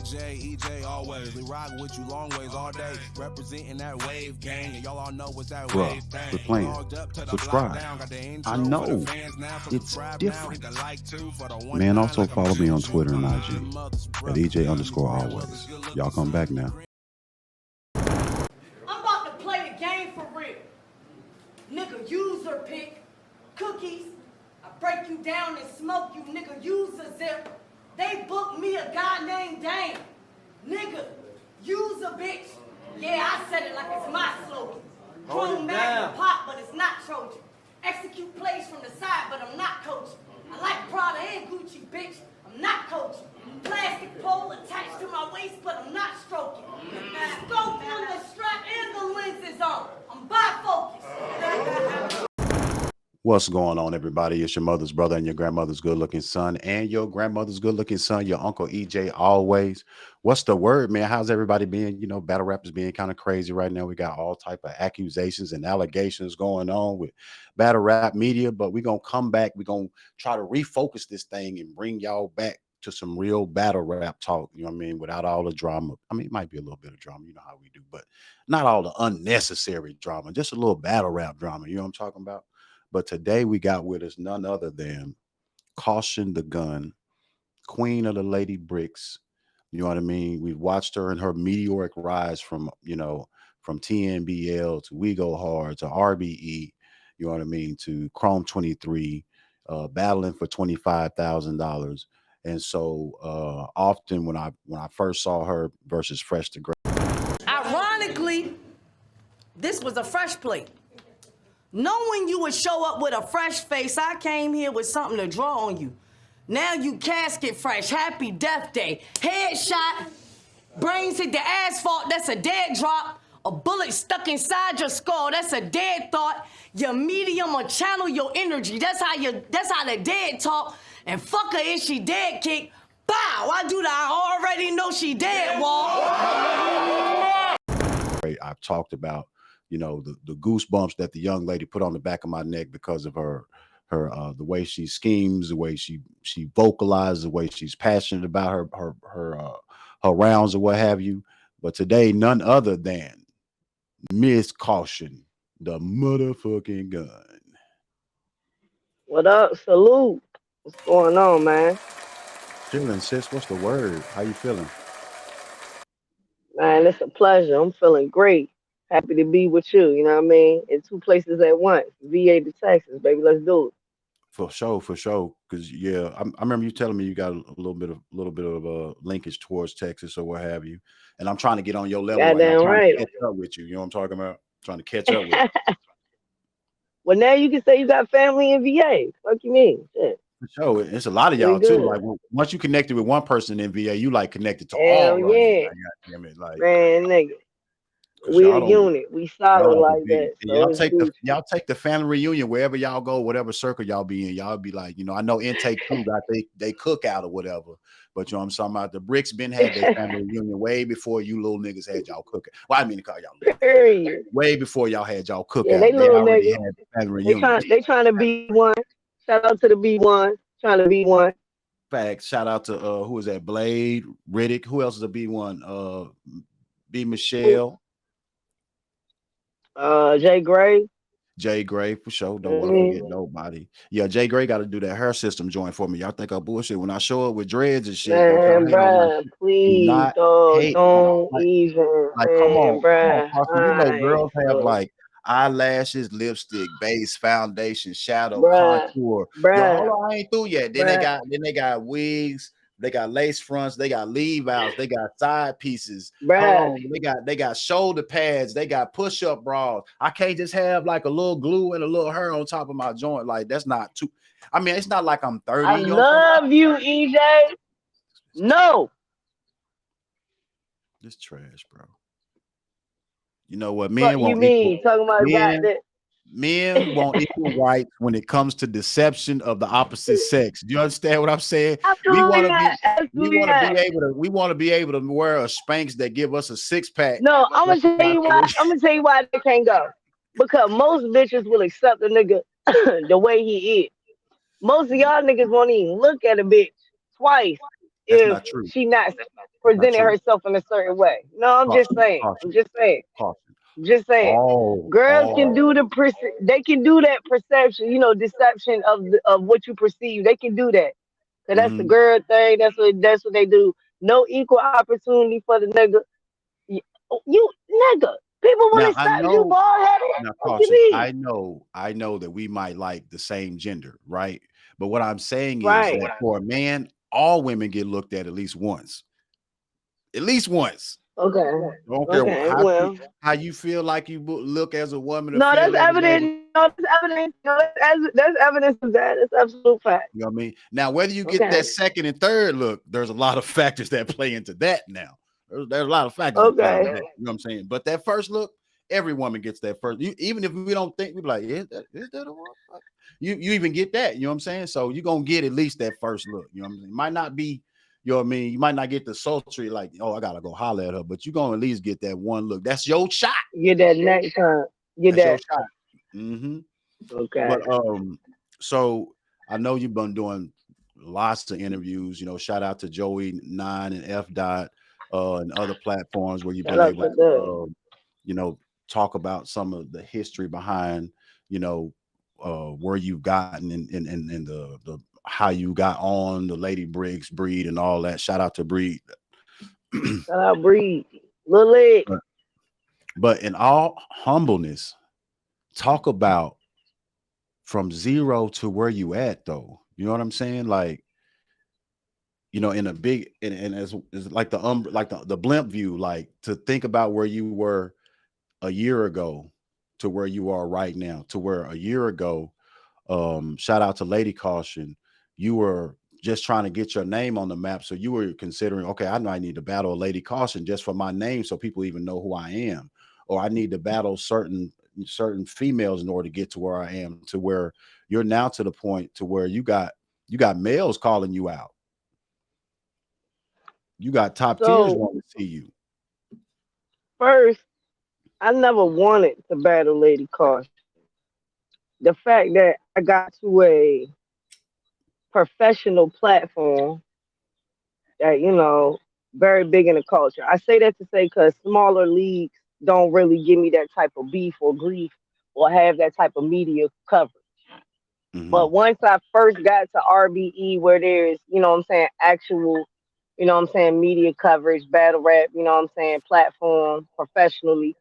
EJ always. We rock with you long ways all day. Representing that wave gang. And y'all all know what's that Bruh, wave thing. quit playing. Subscribe. I know it's different. Man, also follow me on Twitter and IG at EJ_always. Y'all come back now. I'm about to play the game for real. Nigga, user pick, cookies. I break you down and smoke you, nigga, use a zip. They booked me a guy named Dane. Nigga, use a bitch. Yeah, I said it like it's my slogan. Chrome Magnum pop, but it's not Trojan. Execute plays from the side, but I'm not coaching. I like Prada and Gucci, bitch. I'm not coaching. Plastic pole attached to my waist, but I'm not stroking. Scope on the strap and the lens is on. I'm bifocused. What's going on, everybody? It's your mother's brother and your grandmother's good-looking son and your grandmother's good-looking son, your Uncle EJ Always. What's the word, man? How's everybody being? You know, battle rap is being kind of crazy right now. We got all type of accusations and allegations going on with battle rap media, but we're going to come back. We're going to try to refocus this thing and bring y'all back to some real battle rap talk, you know what I mean, without all the drama. I mean, it might be a little bit of drama, you know how we do, but not all the unnecessary drama, just a little battle rap drama, you know what I'm talking about? But today we got with us none other than Caution the Gun, queen of the Lady Bricks. You know what I mean? We've watched her in her meteoric rise from, you know, from TNBL to We Go Hard to RBE, you know what I mean, to Chrome 23, battling for $25,000. And so often when I first saw her versus Fresh to Great. Ironically, this was a fresh plate. Knowing you would show up with a fresh face, I came here with something to draw on you. Now you casket fresh, happy death day. Headshot, brains hit the asphalt, that's a dead drop. A bullet stuck inside your skull, that's a dead thought. Your medium will channel your energy, that's how the dead talk. And fuck her, is she dead kick? Bow, I do that, I already know she dead, Wall. I've talked about, you know, the goosebumps that the young lady put on the back of my neck because of her the way she schemes, the way she vocalizes, the way she's passionate about her rounds or what have you. But today, none other than Miss Caution, the motherfucking gun. What up? Salute. What's going on, man? Feeling, sis, what's the word? How you feeling? Man, it's a pleasure. I'm feeling great. Happy to be with you, you know what I mean? In two places at once, VA to Texas, baby. Let's do it. For sure. Because yeah, I remember you telling me you got a little bit of a linkage towards Texas or what have you. And I'm trying to get on your level right now, trying to catch up with you. You know what I'm talking about? Trying to catch up with you. Well, now you can say you got family in VA. Fuck you mean? Shit. For sure. It's a lot of y'all too. Like once you connected with one person in VA, you like connected to all. Right? Yeah. God damn it, like, man, nigga. We a unit. We solid like that. So y'all take the family reunion wherever y'all go, whatever circle y'all be in. Y'all be like, you know, I know Intake 2 got they cook out or whatever, but you know what I'm talking about. The Bricks been had their family reunion way before you little niggas had y'all cooking. Well, I mean to call y'all way before y'all had y'all cook out. They already had the family reunion. They trying to be one. Shout out to the B1, trying to be one. Fact. Shout out to who is that? Blade, Riddick. Who else is a B1? B Michelle. Jay Gray for sure. Don't want to forget nobody. Yeah, Jay Gray got to do that hair system joint for me. Y'all think I'm bullshit when I show up with dreads and shit. Man, bruh, please don't even. Like, come on, you know, girls have like eyelashes, lipstick, base, foundation, shadow, contour. Yo, hold on, I ain't through yet. Then they got wigs. They got lace fronts, they got leave outs, they got side pieces, they got shoulder pads, they got push-up bras. I can't just have like a little glue and a little hair on top of my joint. Like, that's not too. I mean, it's not like I'm 30. I love you, EJ. No. This trash, bro. You know what? Men won't talking about that. Men want equal rights when it comes to deception of the opposite sex. Do you understand what I'm saying? We want to be able to wear a Spanx that give us a six-pack. No, I'm gonna tell you why they can't go. Because most bitches will accept a nigga the way he is. Most of y'all niggas won't even look at a bitch twice if she not presented true. herself in a certain way. No, I'm just Caution, saying. I'm caution, just saying. caution. Just saying. Girls can All. do they can do that perception, deception of what you perceive. They can do that. So that's the Mhm. girl thing. That's what they do. No equal opportunity for the nigga. You nigga. People want Now to I stop you know. bald headed. Now What you caution. mean? I know that we might like the same gender, right? But what I'm saying is Right. that for a man, all women get looked at least once. At least once. Okay. I don't care Okay. Well. how you feel like you look as a woman or No, feel that's as a lady. evidence. No, that's evidence. No, that's evidence of that. That's absolute fact. You know what I mean? Now, whether you get Okay. that second and third look, there's a lot of factors that play into that now. There's a lot of factors that play into Okay. that. You know what I'm saying? But that first look, every woman gets that first. Even if we don't think, we be like, is that a woman? You even get that. You know what I'm saying? So you're going to get at least that first look. You know what I'm saying? It might not be, you know what I mean? You might not get the sultry, like, oh, I got to go holler at her, but you're going to at least get that one look. That's your shot. Get that next time. Get That's your that. shot. Mm-hmm. Okay. But so I know you've been doing lots of interviews. Shout out to Joey 9 and F Dot and other platforms where you've Shout been out able to them. to talk about some of the history behind where you've gotten and the how you got on the Lady Briggs breed and all that. Shout out to Breed. Shout out Breed. Lil Ed. But in all humbleness, talk about from zero to where you at though. You know what I'm saying? Like, in a big and as like the blimp view, like to think about where you were a year ago to where you are right now, to where a year ago, shout out to Lady Caution, you were just trying to get your name on the map. So you were considering, okay, I know I need to battle a Lady Caution just for my name so people even know who I am, or I need to battle certain females in order to get to where I am, to where you're now to the point to where you got males calling you out. You got top tiers So wanting to see you. first, I never wanted to battle Lady Caution. The fact that I got to a professional platform that, very big in the culture. I say that to say because smaller leagues don't really give me that type of beef or grief or have that type of media coverage. Mm-hmm. But once I first got to RBE where there's, actual, media coverage, battle rap, platform professionally,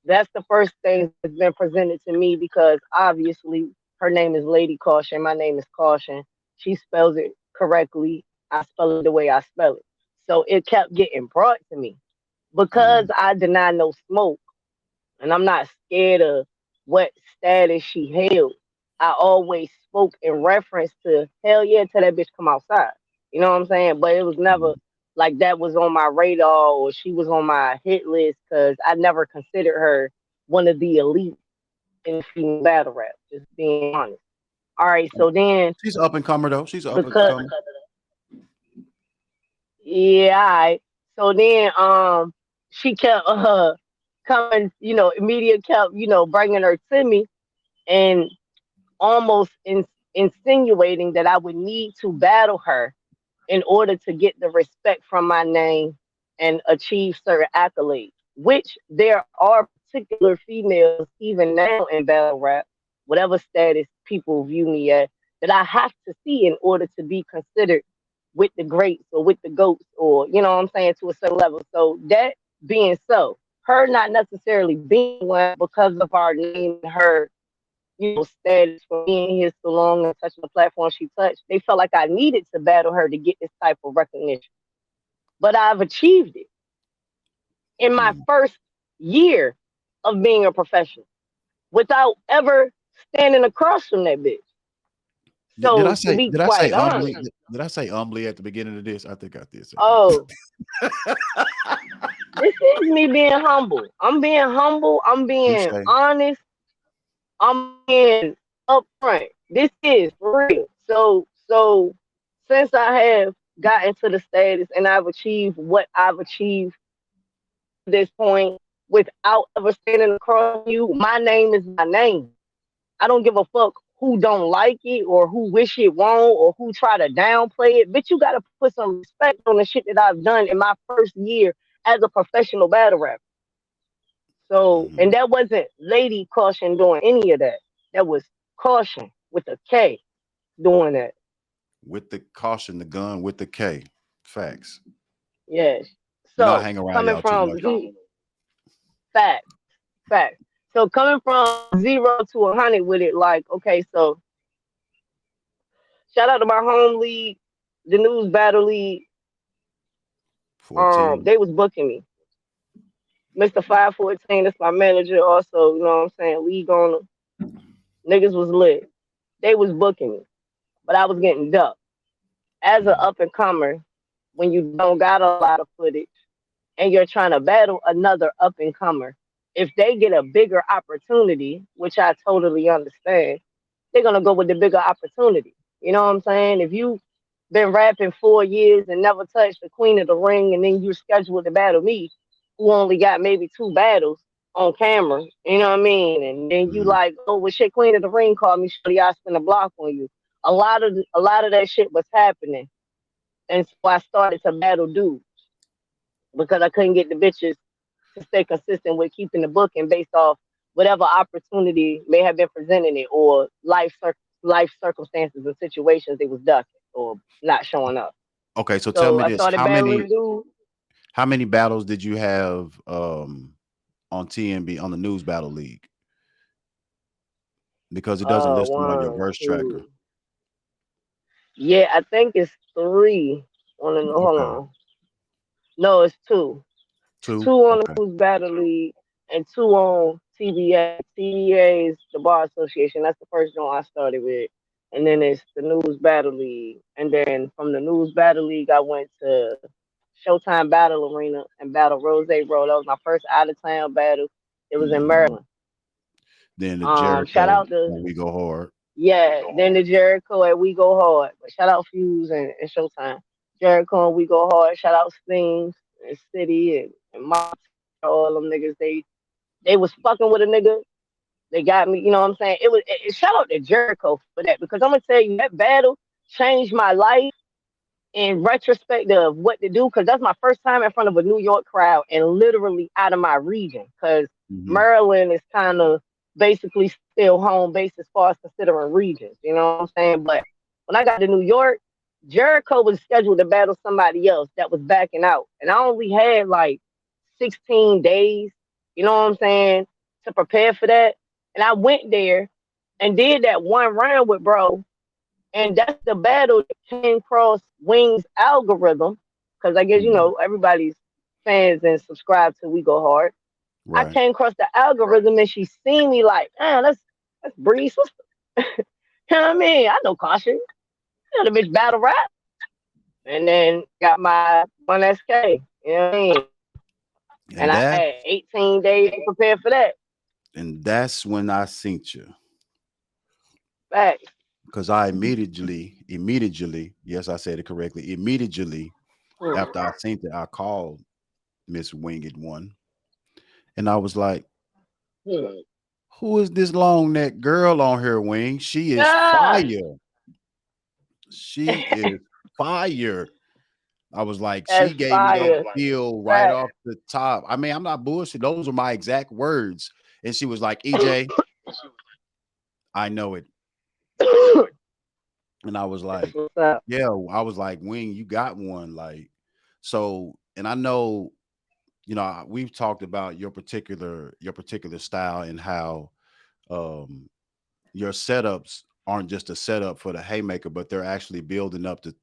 that's the first thing that's been presented to me because obviously her name is Lady Caution. My name is Caution. She spells it correctly. I spell it the way I spell it. So it kept getting brought to me because I deny no smoke and I'm not scared of what status she held. I always spoke in reference to hell yeah, till that bitch come outside. You know what I'm saying? But it was never like that was on my radar or she was on my hit list because I never considered her one of the elite in female battle rap, just being honest. All right, so then She's up and comer though. She's up and because comer. yeah, all right. So then she kept coming, media kept, bringing her to me and almost insinuating that I would need to battle her in order to get the respect from my name and achieve certain accolades, which there are particular females even now in battle rap, whatever status people view me at, that I have to see in order to be considered with the greats or with the goats or, to a certain level. So that being so, her not necessarily being one because of our name, her status for being here so long and touching the platform she touched, they felt like I needed to battle her to get this type of recognition. But I've achieved it in my first year of being a professional without ever standing across from that bitch. Did I So to say be did I say quite humbly? honest, Did I say humbly at the beginning of this? I think I did say oh, this is me being humble. I'm being humble. I'm being touche. honest. I'm being upfront. This is for real. So since I have gotten to the status and I've achieved what I've achieved at this point without ever standing across you, my name is my name. I don't give a fuck who don't like it or who wish it won't or who try to downplay it. Bitch, you gotta put some respect on the shit that I've done in my first year as a professional battle rapper. So, Mhm. and that wasn't Lady Caution doing any of that. That was Caution with a K doing that. With the caution, the gun with the K. Facts. Yes. You know, I So hang around coming y'all too from much. fact, fact. So coming from 0 to 100 with it, like, okay, so shout out to my home league, the news battle league. 14. They was booking me. Mr. 514, that's my manager also, you know what I'm saying? League owner. Niggas was lit. They was booking me. But I was getting ducked. As an Mhm. up and comer, when you don't got a lot of footage and you're trying to battle another up and comer, if they get a bigger opportunity, which I totally understand, they're gonna go with the bigger opportunity. You know what I'm saying? If you been rapping 4 years and never touched the Queen of the Ring, and then you scheduled to battle me, who only got maybe 2 battles on camera, you know what I mean? And then you Mhm. like, oh, well, shit, Queen of the Ring called me, shorty, I spin a block on you. A lot of that shit was happening, and so I started to battle dudes because I couldn't get the bitches to stay consistent with keeping the booking based off whatever opportunity may have been presenting it or life circumstances and situations they was ducking or not showing up. Okay, so tell So me I this. started battling dudes. How many battles did you have on TNB on the News Battle League? Because it doesn't list them on your One, verse tracker. two. Yeah, I think it's three. Hold Okay. on. No, it's two. Two Two. on the Okay. News Battle League and two on TBA. TBA is the Bar Association. That's the first one I started with. And then it's the News Battle League. And then from the News Battle League, I went to Showtime Battle Arena and Battle Rose Road. That was my first out of town battle. It was in Mhm. Maryland. Then the Shout Jericho out to when we go hard. yeah, then the Jericho at We Go Hard. But shout out Fuse and Showtime. Jericho and We Go Hard. Shout out Stings and City and all them niggas. They was fucking with a nigga. They got me, you know what I'm saying? Shout out to Jericho for that because I'm gonna tell you that battle changed my life in retrospect of what to do because that's my first time in front of a New York crowd and literally out of my region because Mhm. Maryland is kind of basically still home base as far as considering regions, you know what I'm saying? But when I got to New York, Jericho was scheduled to battle somebody else that was backing out. And I only had like 16 days, you know what I'm saying, to prepare for that. And I went there and did that one round with bro, and that's the battle that came across Wing's algorithm. Because I guess, you Mhm. know, everybody's fans and subscribe to We Go Hard. I Right. came across the algorithm and she seen me like, man, that's Bree's sister. You know what I mean? I know Caution. You know the bitch battle rap. And then got my 1SK. You know what I mean? And And I that had 18 days to prepare for that. and that's when I synced you. Facts. Because I immediately, yes, I said it correctly. Immediately after I synced it, I called Miss Winged One. And I was like, Hmm. who is this long neck girl on her wing? She is Yeah. fire. She is fire. I was like, she That's gave me that fire. feel right Facts. off the top. I mean, I'm not bullshit. Those are my exact words. And she was like, EJ, I know it. And I was That's like, what's up. yeah, I was like, Wing, you got one. Like, so, and I know, we've talked about your particular style and how um your setups aren't just a setup for the haymaker, but they're actually building up to,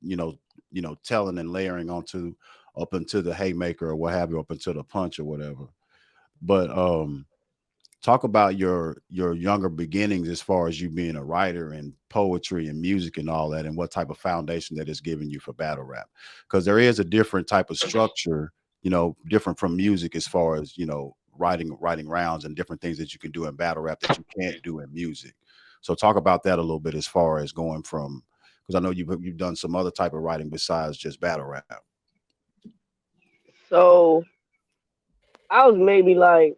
telling and layering onto up into the haymaker or what have you, up into the punch or whatever. But talk about your younger beginnings as far as you being a writer and poetry and music and all that, and what type of foundation that is giving you for battle rap, because there is a different type of structure, different from music as far as writing rounds and different things that you can do in battle rap that you can't do in music. So talk about that a little bit as far as going from, because I know you've done some other type of writing besides just battle rap. So I was maybe like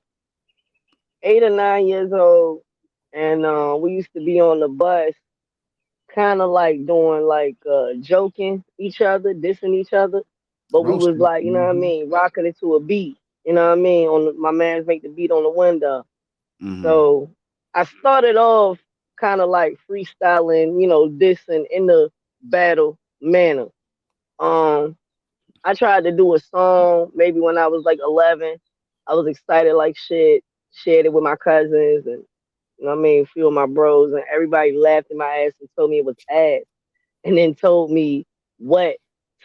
8 or 9 years old, and we used to be on the bus, kind of like doing like joking each other, dissing each other, but we was Roasting. like, you know what I mean, rocking it to a beat. You know what I mean? My man's make the beat on the window. Mm-hmm. So I started off kind of like freestyling, dissing in the battle manner. Um, I tried to do a song maybe when I was like 11. I was excited like shit, shared it with my cousins and a few of my bros, and everybody laughed in my ass and told me it was ass, and then told me what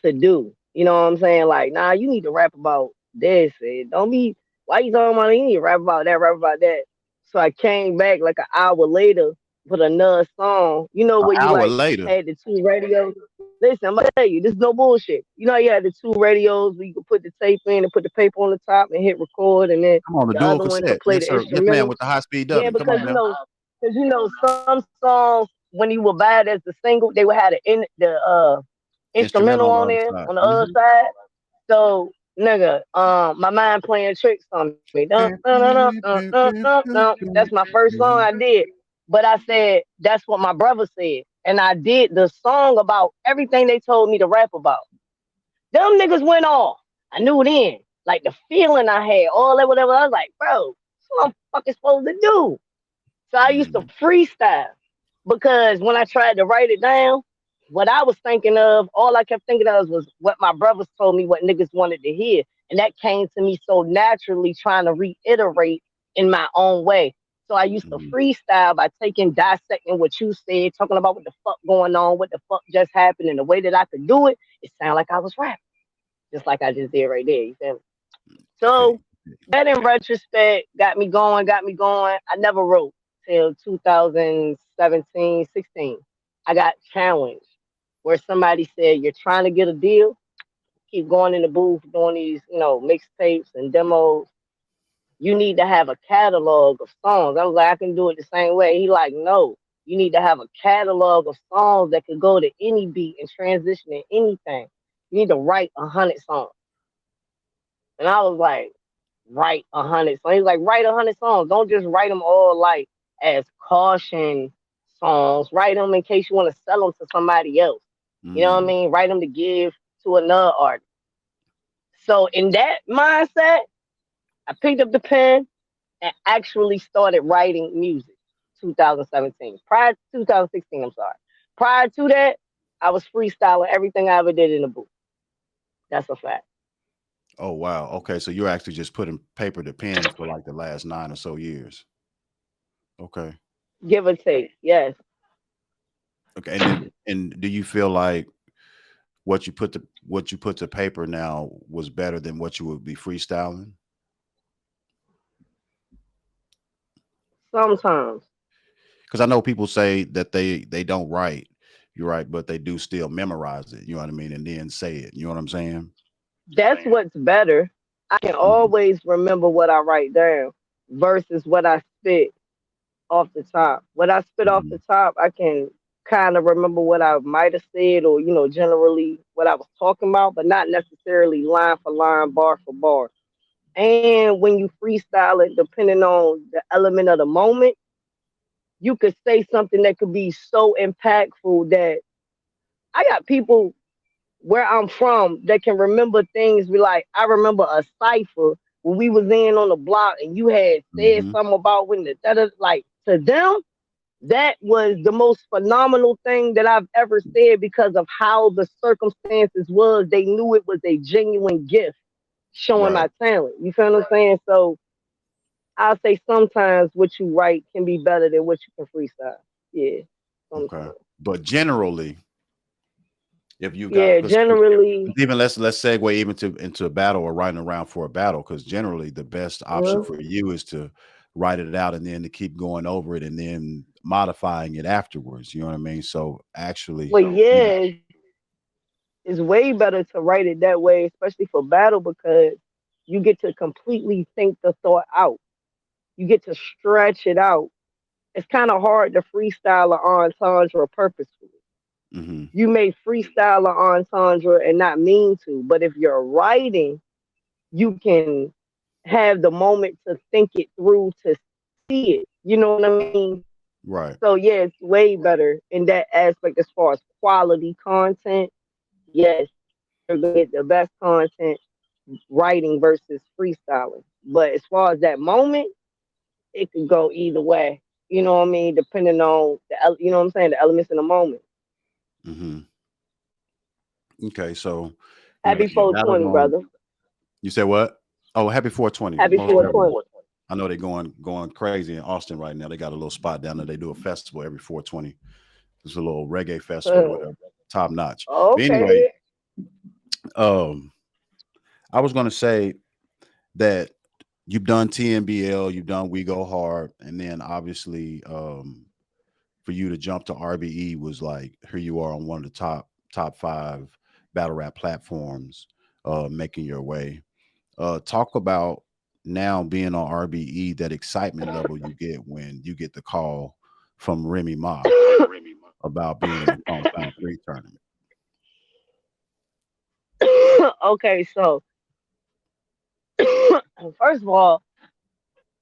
to do. You know what I'm saying? Like, nah, you need to rap about this. And don't be, why you talking about, you need to rap about that. So I came back like an hour later with another song, An where you hour like later. had the two radios. Listen, I'm gonna tell you, this is no bullshit. You know, you had the two radios where you could put the tape in and put the paper on the top and hit record, and then Come on, the the dual other one cassette. could play Yes, the sir. Yes, ma'am. instrumental. With the high speed Yeah, dummy. Come on because now. some songs when you would buy it as the single, they would have the Instrumental instrumental on the on other there side. on the other side. So nigga, my mind playing tricks on me. Dun, dun, dun, dun, dun, dun, dun, dun. That's my first song I did. But I said that's what my brother said, and I did the song about everything they told me to rap about. Them niggas went off. I knew then, like the feeling I had, all that whatever. I was like, bro, that's what I'm fucking supposed to do. So I used to Mm-hmm. freestyle because when I tried to write it down, what I was thinking of, all I kept thinking of was what my brothers told me what niggas wanted to hear. And that came to me so naturally trying to reiterate in my own way. So I used to Mm-hmm. freestyle by dissecting what you said, talking about what the fuck going on, what the fuck just happened, and the way that I could do it, it sounded like I was rapping, just like I just did right there. You feel me? Okay. So that in retrospect got me going, got me going. I never wrote till 2017, 16. I got challenged where somebody said, you're trying to get a deal, keep going in the booth, doing these, mixtapes and demos. You need to have a catalog of songs. I was like, I can do it the same way. He like, no, you need to have a catalog of songs that could go to any beat and transition in anything. You need to write 100 songs. And I was like, write 100 songs. He's like, write 100 songs. Don't just write them all like as caution songs. Write them in case you want to sell them to somebody else. You know what I Mm-hmm. mean? Write them to give to another artist. So in that mindset, I picked up the pen and actually started writing music. 2017. Prior to 2016, I'm sorry. Prior to that, I was freestyling everything I ever did in the booth. That's a fact. Oh wow. Okay, so you're actually just putting paper to pen for like the last 9 or so years. Okay. Give or take. Yes. Okay. And do you feel like what you put to paper now was better than what you would be freestyling? Sometimes. Because I know people say that they don't write. You're right, but they do still memorize it. You know what I mean, and then say it. You know what I'm saying? That's what's better. I can Mhm. always remember what I write down versus what I spit off the top. What I spit off the Mhm. top, I can kind of remember what I might have said or, generally what I was talking about, but not necessarily line for line, bar for bar. And when you freestyle it, depending on the element of the moment, you could say something that could be so impactful that I got people where I'm from that can remember things. Be like, I remember a cipher when we was in on the block and you had said Mhm. something about when the like to them, that was the most phenomenal thing that I've ever said because of how the circumstances was. They knew it was a genuine gift showing Right. my talent. You feel what I'm saying? So I'll say sometimes what you write can be better than what you can freestyle. Yeah. Okay. Sometimes. But generally, if you got Yeah, because generally. even let's segue even to into a battle or writing around for a battle, because generally the best option Mhm. for you is to write it out and then to keep going over it and then modifying it afterwards. You know what I mean? So actually, Well, you know, yeah, it's way better to write it that way, especially for battle, because you get to completely think the thought out. You get to stretch it out. It's kind of hard to freestyle an entendre purposefully. mhm, You may freestyle an entendre and not mean to, but if you're writing, you can have the moment to think it through, to see it. You know what I mean? Right. So yeah, it's way better in that aspect as far as quality content. Yes, you're gonna get the best content writing versus freestyling. But as far as that moment, it could go either way. You know what I mean? Depending on you know what I'm saying, the elements in the moment. Mm-hmm. Okay, so Happy the battle 420, going. brother. You said what? Oh, happy 420. Happy Most definitely. 420. I know they're going crazy in Austin right now. They got a little spot down there. They do a festival every 420. It's a little reggae festival or whatever. Top notch. But anyway, Okay. um, I was gonna say that you've done TNBL, you've done We Go Hard, and then obviously for you to jump to RBE was like here you are on one of the top five battle rap platforms, making your way. Talk about now being on RBE, that excitement level you get when you get the call from Remy Ma about being in the Compound 3 tournament. Okay, so first of all,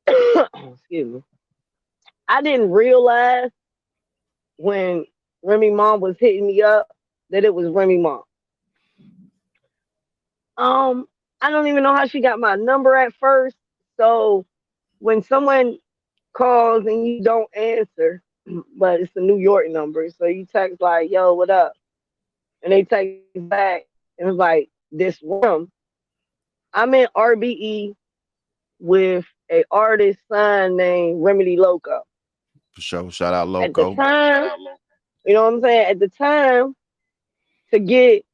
excuse me, I didn't realize when Remy Mom was hitting me up that it was Remy Mom. Um, I don't even know how she got my number at first. So when someone calls and you don't answer, but it's a New York number, so you text like, "Yo, what up?" and they text back and it's like, "This room." I'm in RBE with a artist signed named Remedy Loco. For sure. Shout out At the Loco. time, you know what I'm saying? At the time, to get,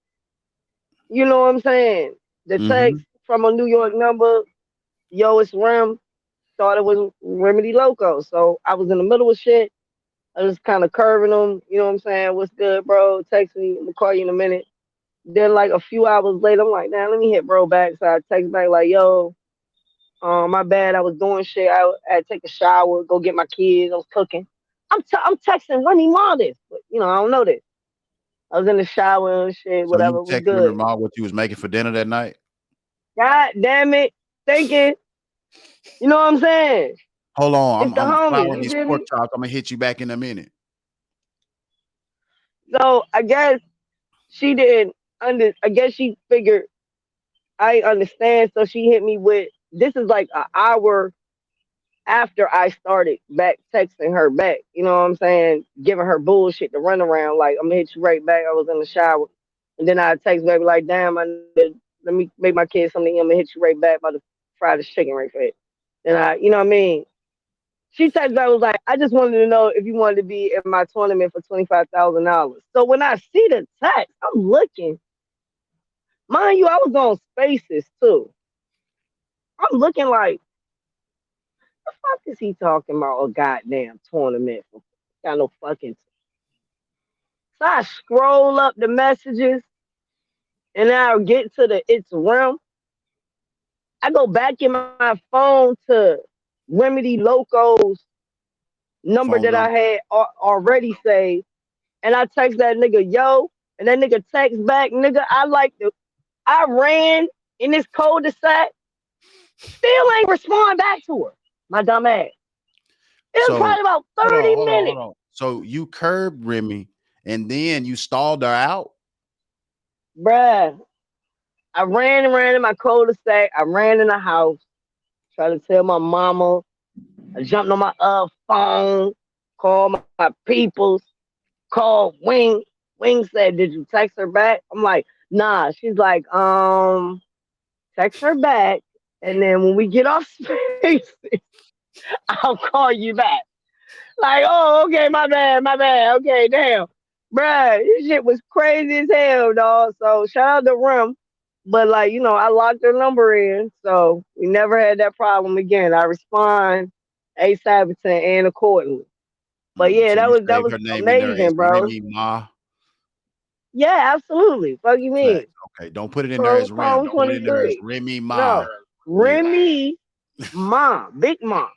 you know what I'm saying, the Mm-hmm. text from a New York number, yo, it's Rem, thought it was Remedy Loco. So I was in the middle of shit. I was kind of curving them, you know what I'm saying? What's good, bro? Text me, I'm gonna call you in a minute. Then like a few hours later, I'm like, nah, let me hit bro back. So I text back like, yo, my bad, I was doing shit. I had to take a shower, go get my kids. I was cooking. I'm texting Remy Ma this, but you know I don't know this. I was in the shower and shit, So whatever. you It was text Remy good. Ma what you was making for dinner that night? God damn it, thinking. You know what I'm saying? Hold on. It's the I'm homies. following You these feel pork me? chops. I'm gonna hit you back in a minute. So I guess she didn't under. I guess she figured I understand. So she hit me with this is like an hour after I started back texting her back, you know what I'm saying? Giving her bullshit to run around like I'm gonna hit you right back. I was in the shower. And then I text baby like, damn, let me make my kids something. I'm gonna hit you right back about to fry this chicken right quick. Then you know what I mean? She texted back was like, I just wanted to know if you wanted to be in my tournament for $25,000. So when I see the text, I'm looking. Mind you, I was on spaces too. I'm looking like the fuck is he talking about a goddamn tournament for got no fucking. So I scroll up the messages and I'll get to the it's realm. I go back in my phone to Remedy Loco's number Phone that I number. had already saved, and I text that nigga yo, and that nigga text back, nigga. I ran in this cul-de-sac, still ain't respond back to her. My dumb ass. It was So probably about hold on, 30 hold on, hold minutes. on. So you curbed Remy and then you stalled her out? Bruh, I ran and ran in my cul-de-sac. I ran in the house, trying to tell my mama. I jumped on my phone, called my peoples, called Wing. Wing said, "Did you text her back?" I'm like, "Nah." She's like, text her back, and then when we get off space, I'll call you back. Like, oh, okay, my bad. Okay, damn. Bruh, this shit was crazy as hell, dog. So shout out to Rim. But like, you know, I locked her number in, so we never had that problem again. I respond ASAP and accordingly. But yeah, So you that saved was her name in there as amazing, bro. Remy Ma. Yeah, absolutely. Fuck you Facts. mean? Okay. Don't put it in there Chrome as Rim. Chrome Put it in there as 23. Remy Ma. No. Yeah. Remy Mom. Big Mom.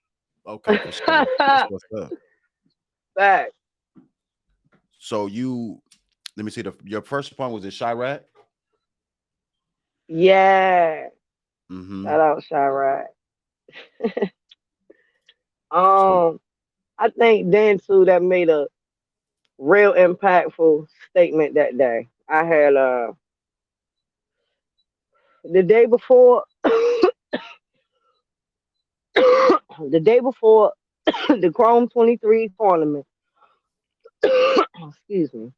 Okay, for sure. That's what's up. Fact. So you let me see your first point was in Chirac? Yeah. Mm-hmm. Shout out Chirac. So Um I think then too that made a real impactful statement that day. I had the day before the day before the Chrome 23 tournament. Excuse me.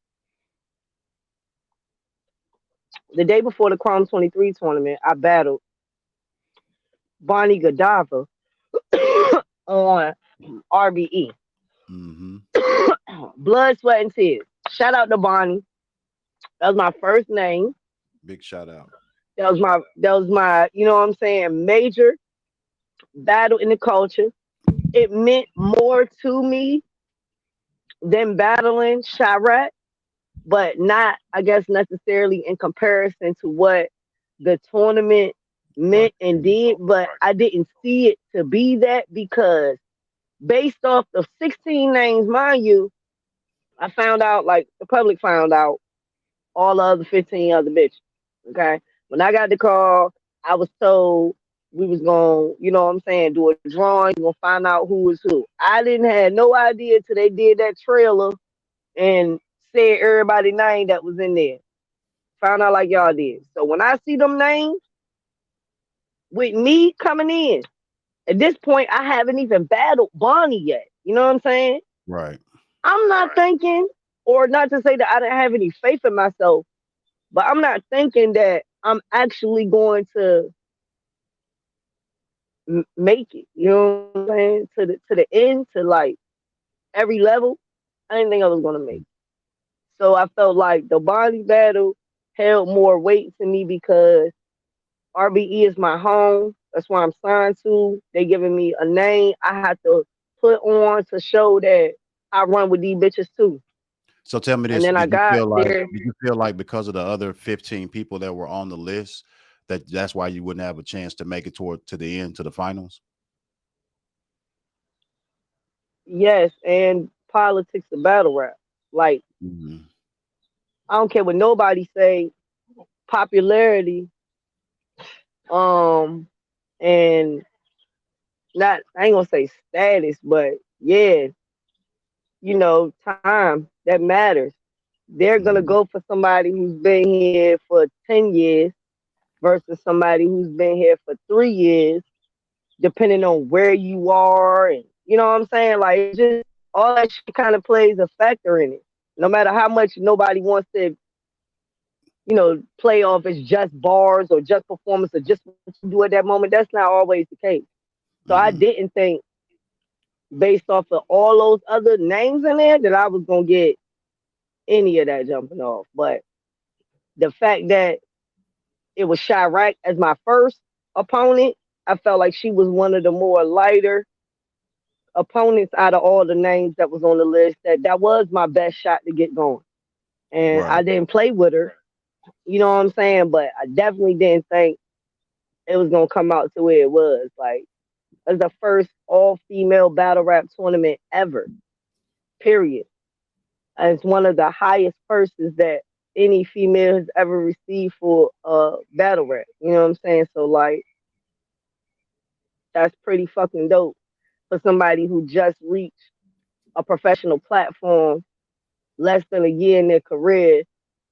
The day before the Chrome 23 tournament, I battled Bonnie Godiva on RBE. Mm-hmm. Blood, sweat, and tears. Shout out to Bonnie. That was my first name. Big shout out. That was my, you know what I'm saying, major battle in the culture. It meant more to me than battling Chirac, but not, I guess, necessarily in comparison to what the tournament Right. meant and did. But I didn't see it to be that because based off the 16 names, mind you, I found out, like the public found out, all the other 15 other bitches. Okay. When I got the call, I was told we was going, you know what I'm saying, do a drawing, gonna find out who was who. I didn't have no idea till they did that trailer and said everybody's name that was in there. Found out like y'all did. So when I see them names with me coming in, at this point I haven't even battled Bonnie yet. You know what I'm saying? Right. I'm not thinking, or not to say that I didn't have any faith in myself, but I'm not thinking that I'm actually going to make it. You know what I'm saying? To the end, to like every level. I didn't think I was gonna make it. So I felt like the Bonnie battle held more weight to me because RBE is my home. That's where I'm signed to. They giving me a name I have to put on to show that I run with these bitches too. So tell me And this: then I got there. did you feel like because of the other 15 people that were on the list that that's why you wouldn't have a chance to make it toward to the end to the finals? Yes, and politics of battle rap. Like, Mm-hmm. I don't care what nobody say, popularity, um, and not, I ain't gonna say status, but yeah, time that matters. They're gonna Mm-hmm. go for somebody who's been here for 10 years versus somebody who's been here for 3 years, depending on where you are, and you know what I'm saying. Like, it's just all that shit kind of plays a factor in it. No matter how much nobody wants to, play off as just bars or just performance or just what you do at that moment. That's not always the case. So I Mm-hmm. didn't think, based off of all those other names in there, that I was gonna get any of that jumping off. But the fact that it was Chirac as my first opponent, I felt like she was one of the more lighter opponents out of all the names that was on the list. That was my best shot to get going. And Right. I didn't play with her, you know what I'm saying? But I definitely didn't think it was gonna come out to where it was. Like, it was the first all female battle rap tournament ever. Period. And it's one of the highest purses that any female has ever received for battle rap. You know what I'm saying? So like, that's pretty fucking dope for somebody who just reached a professional platform less than a year in their career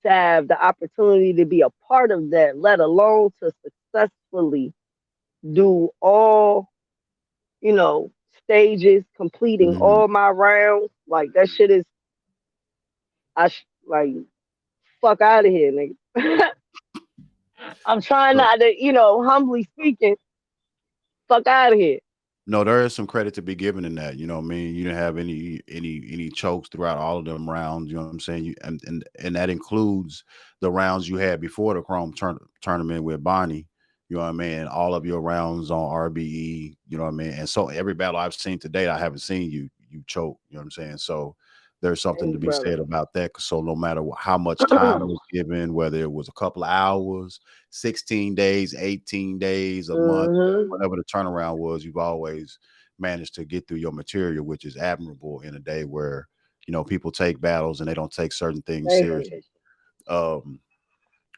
to have the opportunity to be a part of that, let alone to successfully do all, you know, stages, completing Mm-hmm. all my rounds. Like, that shit is, like, fuck out of here, nigga. I'm trying So not to, humbly speaking, fuck out of here. no, there is some credit to be given in that. You know what I mean? You didn't have any chokes throughout all of them rounds. You know what I'm saying? And that includes the rounds you had before the Chrome tournament with Bonnie. You know what I mean? All of your rounds on RBE. You know what I mean? And so every battle I've seen to date, I haven't seen you choke. You know what I'm saying? So there's something to Thanks, be brother. said about that. So no matter how much time was given, whether it was a couple of hours, 16 days, 18 days, a month, hmm whatever the turnaround was, you've always managed to get through your material, which is admirable in a day where people take battles and they don't take certain things Thank you. seriously. Um,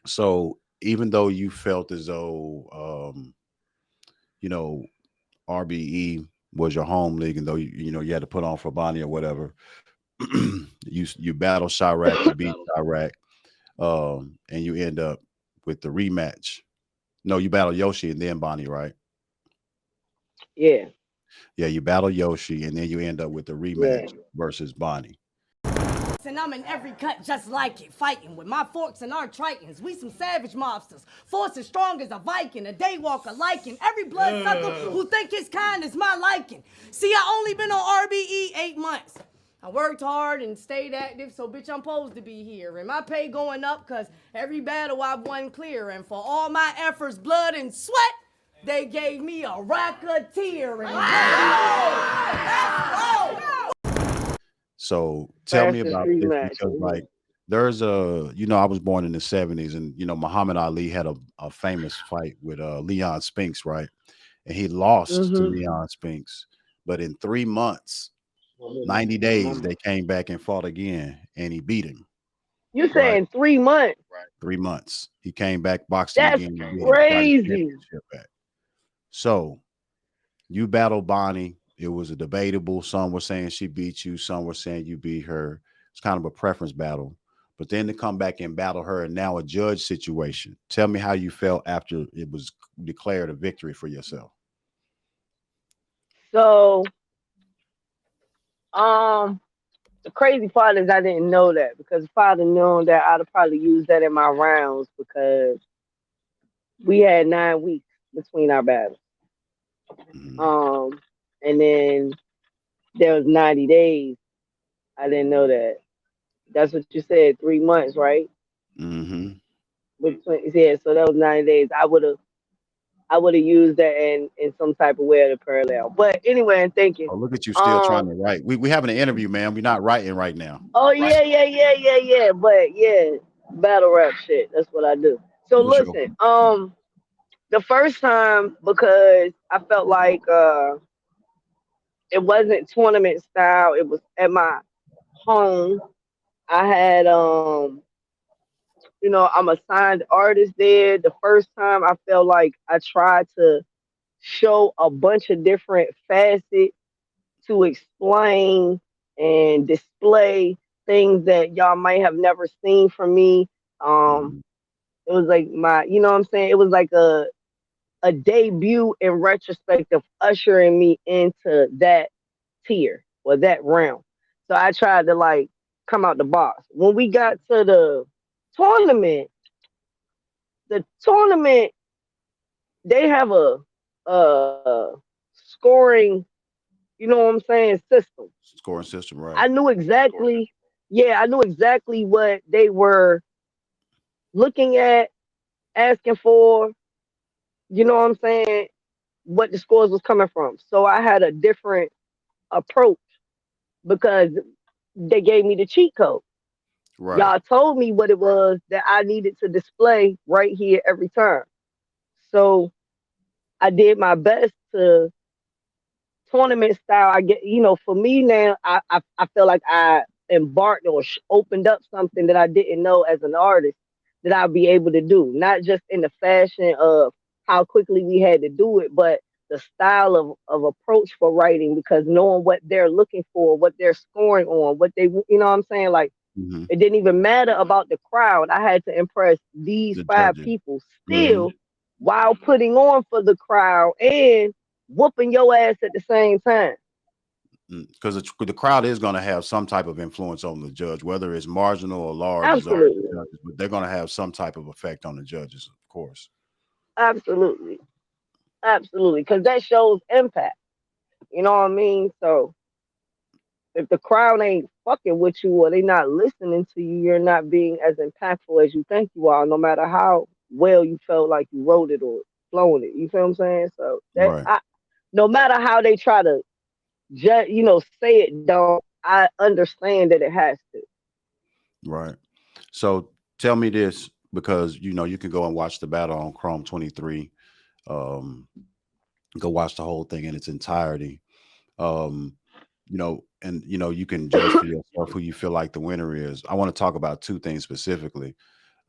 so even though you felt as though you know RBE was your home league, and though you know you had to put on for Bonnie or whatever, you battle Chirac, you beat Chirac, and you end up with the rematch. No, you battle Yoshi and then Bonnie, right? Yeah, Yeah, you battle Yoshi, and then you end up with the yeah. rematch versus Bonnie. And I'm in every cut just like it, fighting with my forks and our tritons. We some savage mobsters, force as strong as a Viking, a daywalker liking. Every bloodsucker who think his kind is my liking. See, I only been on RBE 8 months. I worked hard and stayed active, so bitch, I'm supposed to be here. And my pay going up, cause every battle I've won clear. And for all my efforts, blood and sweat, they gave me a racketeer. And So tell me Fastest about this rematch. because like there's a I was born in the 70s, and Muhammad Ali had a famous fight with Leon Spinks, right? And he lost to Mm-hmm. Leon Spinks, but in 3 months, 90 days, they came back and fought again, and he beat him, You right? saying 3 months? 3 months. He came back, boxed him That's again, and beat him, got his crazy. championship back. So you battled Bonnie. It was a debatable. Some were saying she beat you. Some were saying you beat her. It's kind of a preference battle. But then to come back and battle her, and now a judge situation. Tell me how you felt after it was declared a victory for yourself. So, um, the crazy part is I didn't know that because if I'd have known that, I'd have probably used that in my rounds because we had 9 weeks between our battles. Mhm. Um, and then there was 90 days. I didn't know that. That's what you said, 3 months, right? Mm-hmm. Between, yeah, so that was 90 days. I would have used that in some type of way to parallel. But anyway, I'm thinking. Oh, look at you still trying Um. to write. We having an interview, man. We're not writing right now. Oh yeah, yeah, yeah, yeah, yeah. But yeah, battle rap shit. That's what I do. So For sure. listen. The first time because I felt like it wasn't tournament style. It was at my home. I had I'm a signed artist there. The first time I felt like I tried to show a bunch of different facets to explain and display things that y'all might have never seen from me. Um, Mhm. it was like you know what I'm saying? It was like a debut in retrospect of ushering me into that tier or that realm. So I tried to like come out the box. When we got to tournament, the tournament they have a scoring, you know what I'm saying, system. Scoring system, right? I knew exactly, yeah, I knew exactly what they were looking at, asking for, you know what I'm saying, what the scores was coming from. So I had a different approach because they gave me the cheat code. Right. Y'all told me what it was that I needed to display right here every time. So I did my best to tournament style. I get, for me now, I feel like I embarked or opened up something that I didn't know as an artist that I'll be able to do, not just in the fashion of how quickly we had to do it, but the style of approach for writing because knowing what they're looking for, what they're scoring on, what they, you know what I'm saying? Like, Hmm. it didn't even matter about the crowd. I had to impress these The five judges. people Hmm. still while putting on for the crowd and whooping your ass at the same time. Because the crowd is going to have some type of influence on the judge, whether it's marginal or large, is up to the Absolutely. judges, but they're going to have some type of effect on the judges, of course. Absolutely. Absolutely. Because that shows impact. You know what I mean? So if the crowd ain't fucking with you or they not listening to you, you're not being as impactful as you think you are, no matter how well you felt like you wrote it or flown it. You feel what I'm saying? So Right. no matter how they try to say it, don't, I understand that it has to. Right. So tell me this, because you can go and watch the battle on Chrome 23. Um, go watch the whole thing in its entirety. Um, and you can judge for yourself who you feel like the winner is. I want to talk about two things specifically.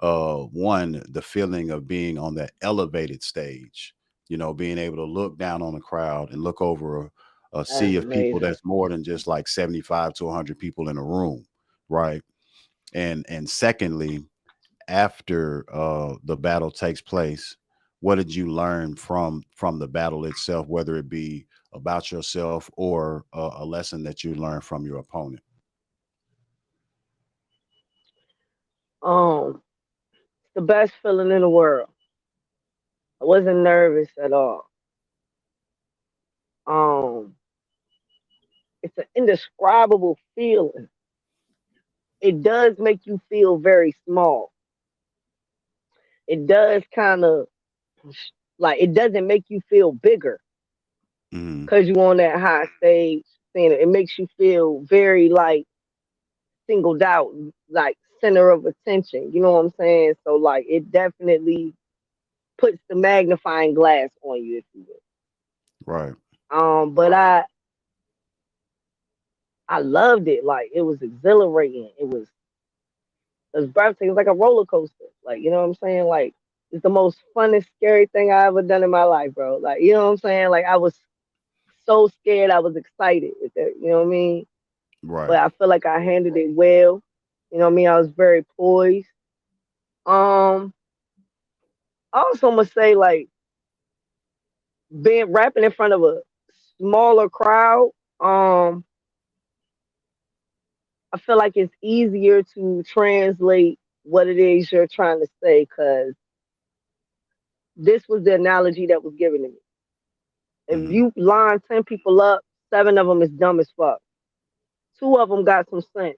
One, the feeling of being on that elevated stage, being able to look down on the crowd and look over a That's sea of people amazing. that's more than just like 75 to 100 people in a room, right? And secondly, after the battle takes place, what did you learn from the battle itself, whether it be about yourself or a lesson that you learned from your opponent? It's the best feeling in the world. I wasn't nervous at all. Um, it's an indescribable feeling. It does make you feel very small. It does kind of like it doesn't make you feel bigger Hmm. because you're on that high stage. Seeing it, it makes you feel very like singled out, like center of attention. You know what I'm saying? So like it definitely puts the magnifying glass on you, if you Right. will. But I loved it. Like it was exhilarating. It was breathtaking. It was like a roller coaster. Like you know what I'm saying? Like it's the most funnest, scary thing I ever done in my life, bro. Like you know what I'm saying? Like I was so scared. I was excited with it. You know what I mean? But Right. I feel like I handled it well. You know what I mean? I was very poised. Um, I also must say like being rapping in front of a smaller crowd. Um, I feel like it's easier to translate what it is you're trying to say because this was the analogy that was given to me. If Hmm. you line 10 people up, seven of them is dumb as fuck. Two of them got some sense,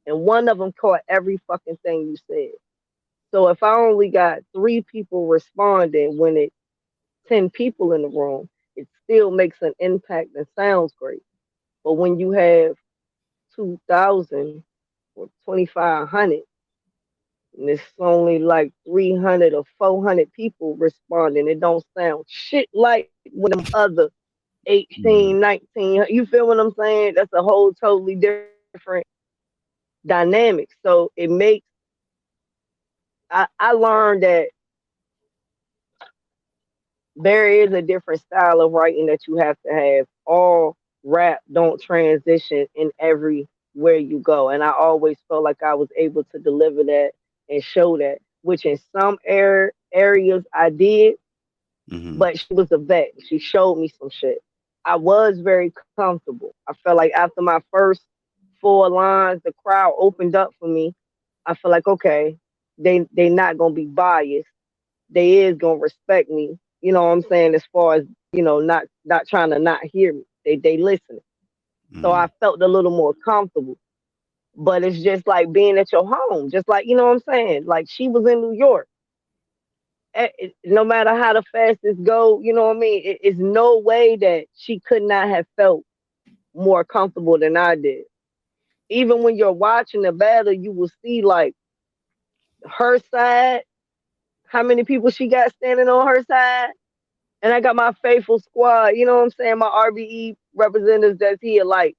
and one of them caught every fucking thing you said. So if I only got three people responding when it's 10 people in the room, it still makes an impact and sounds great. But when you have 2,000 or 2,500, and it's only like 300 or 400 people responding, it don't sound shit like when them other 18, Hmm. 19, you feel what I'm saying? That's a whole totally different dynamic. So it makes, I learned that there is a different style of writing that you have to have. All rap don't transition in everywhere you go. And I always felt like I was able to deliver that and show that, which in some areas I did, Hmm. but she was a vet. She showed me some shit. I was very comfortable. I felt like after my first four lines, the crowd opened up for me. I feel like okay, they not gonna be biased. They is gonna respect me. You know what I'm saying? As far as not trying to not hear me. They listening. So I Hmm. felt a little more comfortable. But it's just like being at your home, just like you know what I'm saying. Like she was in New York. No matter how the fastest go, you know what I mean. It's no way that she could not have felt more comfortable than I did. Even when you're watching the battle, you will see like her side, how many people she got standing on her side, and I got my faithful squad. You know what I'm saying? My RBE representatives that's here. Like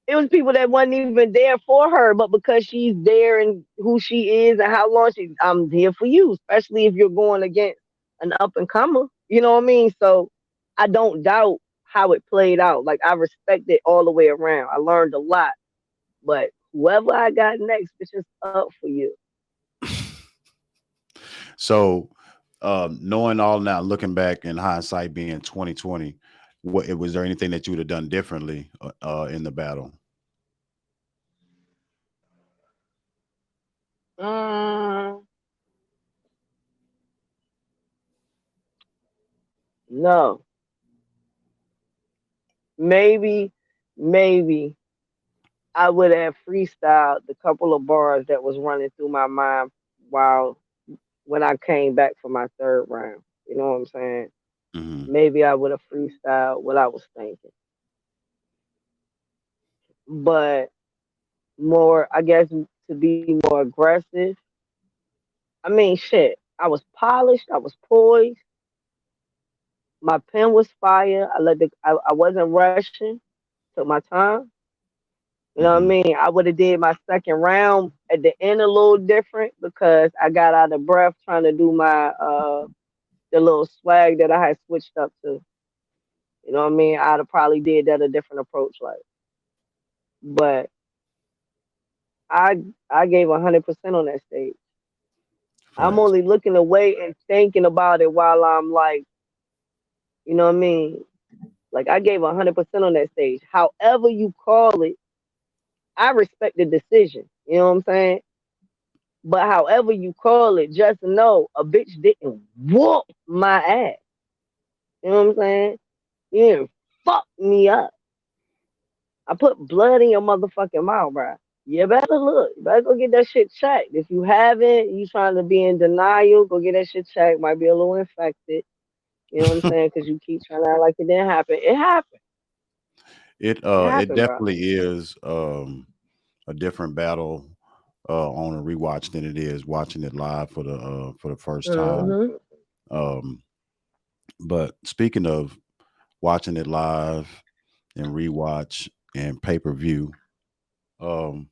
it was people that wasn't even there for her, but because she's there and who she is and how long I'm here for you. Especially if you're going against an up and comer. You know what I mean? So I don't doubt how it played out. Like I respect it all the way around. I learned a lot. But whoever I got next, it's just up for you. So, knowing all now, looking back in hindsight, being 2020, what was there anything that you would have done differently in the battle? Mm, no, maybe, maybe I would have freestyled the couple of bars that was running through my mind while when I came back for my third round. You know what I'm saying? Hmm. Maybe I would have freestyled what I was thinking, but more, I guess, to be more aggressive. I mean, shit. I was polished. I was poised. My pen was fire. I wasn't rushing. Took my time. You know what I Hmm. mean? I would have did my second round at the end a little different because I got out of breath trying to do my the little swag that I had switched up to. You You know what I mean? I'd have probably did that a different approach, like. But I gave 100% on that stage. I'm Facts. only looking away and thinking about it while I'm like, you know what I mean? Like I gave 100% on that stage. However you call it, I respect the decision. You know what I'm saying? But however you call it, just know a bitch didn't whoop my ass. You know what I'm saying? You didn't fuck me up. I put blood in your motherfucking mouth, bro. You better look. You better go get that shit checked. If you haven't, you trying to be in denial, go get that shit checked. Might be a little infected. You know what I'm saying? Because you keep trying to act like it didn't happen. It happened. It It happened, bro. definitely is a different battle on a rewatch than it is watching it live for the first time. Hmm. Um, but speaking of watching it live and rewatch and pay per view, um,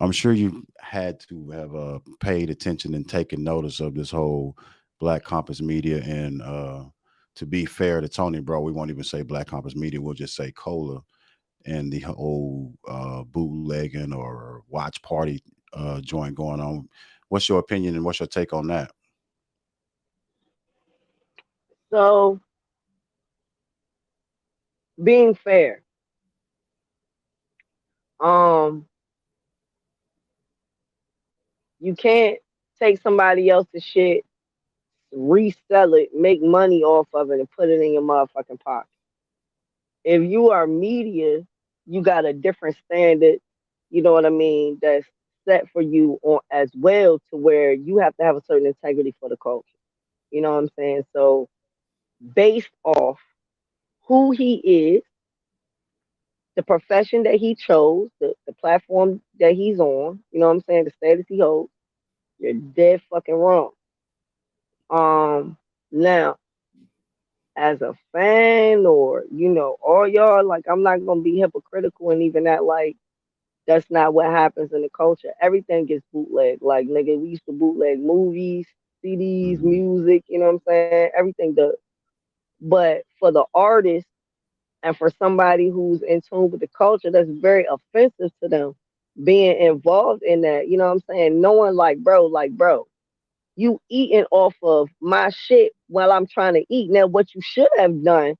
I'm sure you had to have paid attention and taken notice of this whole Black Compass Media. And to be fair to Tony, bro, we won't even say Black Compass Media. We'll just say Cola and the whole bootlegging or watch party joint going on. What's your opinion and what's your take on that? So being fair, um, you can't take somebody else's shit, resell it, make money off of it, and put it in your motherfucking pocket. If you are media, you got a different standard, you know what I mean, that's set for you on as well to where you have to have a certain integrity for the culture. You know what I'm saying? So based off who he is, the profession that he chose, the platform that he's on, you know what I'm saying, the status he holds, you're dead fucking wrong. Now, as a fan or, all y'all, like I'm not gonna be hypocritical and even that like that's not what happens in the culture. Everything gets bootleg. Like nigga, we used to bootleg movies, CDs, Mhm. music, you know what I'm saying? Everything does. But for the artist and for somebody who's in tune with the culture, that's very offensive to them being involved in that. You know what I'm saying? Knowing like, bro, you eating off of my shit while I'm trying to eat. Now, what you should have done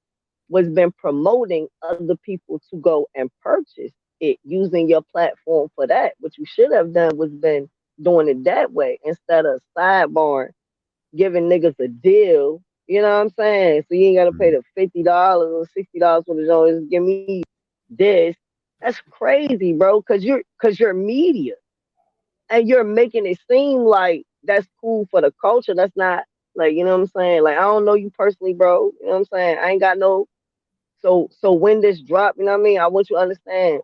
was been promoting other people to go and purchase it using your platform for that. What you should have done was been doing it that way instead of sidebar giving niggas a deal. You know what I'm saying? So you ain't gotta pay Mhm. the $50 or $60 for the joint. Just give me this. That's crazy, bro. Cause you're media and you're making it seem like that's cool for the culture. That's not like you know what I'm saying. Like I don't know you personally, bro. You know what I'm saying. I ain't got no. So when this drop, you know what I mean. I want you to understand.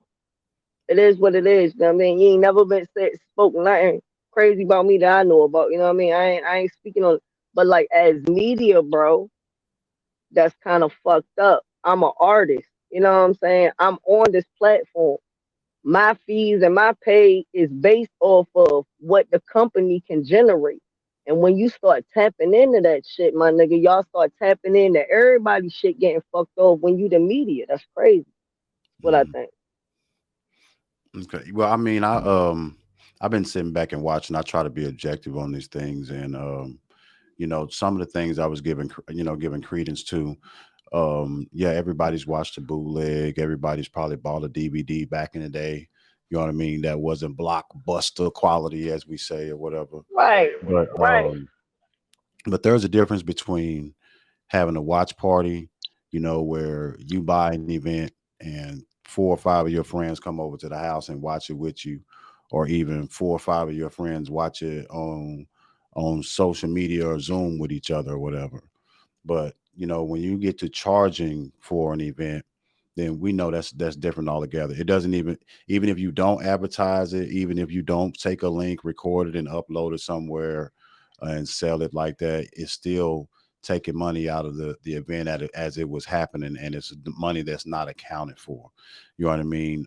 It is what it is. You know what I mean. You ain't never been said spoken nothing crazy about me that I know about. You know what I mean. I ain't speaking on. But like as media, bro, that's kind of fucked up. I'm an artist. You know what I'm saying. I'm on this platform. My fees and my pay is based off of what the company can generate. And when you start tapping into that shit, my nigga, y'all start tapping into everybody's shit getting fucked off when you the media. That's crazy. That's what I Mhm. think. Okay. Well, I mean, I've been sitting back and watching. I try to be objective on these things, and some of the things I was giving credence to. Yeah, everybody's watched the bootleg. Everybody's probably bought a DVD back in the day. You know what I mean? That wasn't blockbuster quality, as we say, or whatever. Right, But right. there's a difference between having a watch party, where you buy an event and four or five of your friends come over to the house and watch it with you, or even four or five of your friends watch it on social media or Zoom with each other or whatever. But when you get to charging for an event, then we know that's different altogether. It doesn't even if you don't advertise it, even if you don't take a link, record it, and upload it somewhere and sell it like that, it's still taking money out of the event as it was happening, and it's the money that's not accounted for. You know what I mean?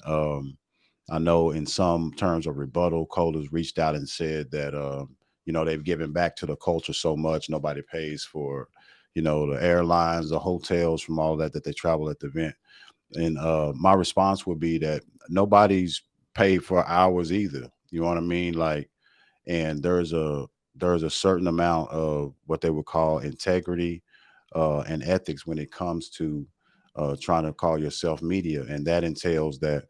I know in some terms of rebuttal, Cola's reached out and said that they've given back to the culture so much nobody pays for you know, the airlines, the hotels, from all that they travel at the event. And my response would be that nobody's paid for hours either. You know what I mean? Like, and there's a certain amount of what they would call integrity and ethics when it comes to trying to call yourself media, and that entails that